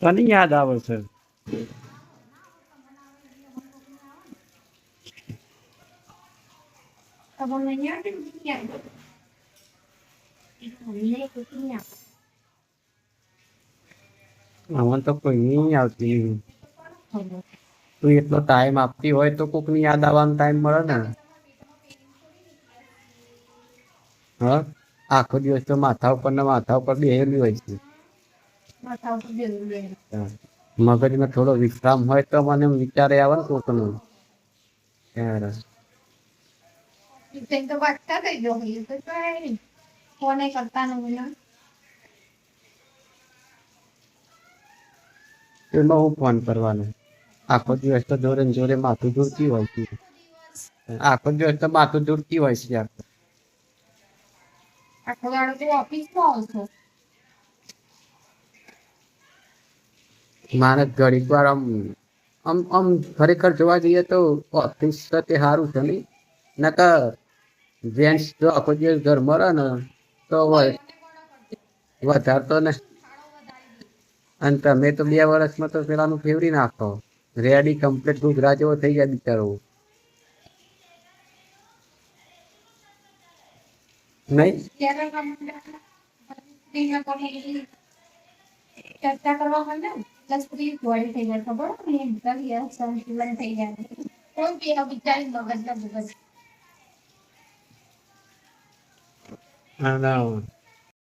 તને યાદ આવે છે? આમાં તો કોઈ નહીં આવતી. તું એટલો ટાઈમ આપતી હોય તો કોક ની યાદ આવવાનો ટાઈમ મળે ને. હા, આખો દિવસ તો માથા ઉપર ને માથા ઉપર બેહેલી હોય છે. મગજમાં થોડો વિશ્રામ હોય તો મને વિચારે આવે ને કોક નું. એમાં હું ફોન કરવાનો? આખો દિવસ તો જોરે ને જોરે માથું દૂરતી હોય છે. આખો દિવસ તો માથું દૂરતી હોય છે યાર. મારે ઘડીક વાર આમ ખરેખર જોવા જઈએ તો ઓફિસ તે સારું છે નઈ. નકર જેન્ટ્સ જો આખો દિવસ ઘરમાં રહે ને તો વધારે તો ને. અને તમે તો 2 વર્ષમાં તો પેલાનું ફેવરી નાખો. રેડી કમ્પ્લીટ ગુજરાત જેવો થઈ જાય બિચારો. નહીં ચર્ચા કરવા માંડે ને એટલે સ્ત્રી બોળી થઈ જાય ખબર સંતુલન થઈ જાય. કોણ કે વિચારી મગજ. ના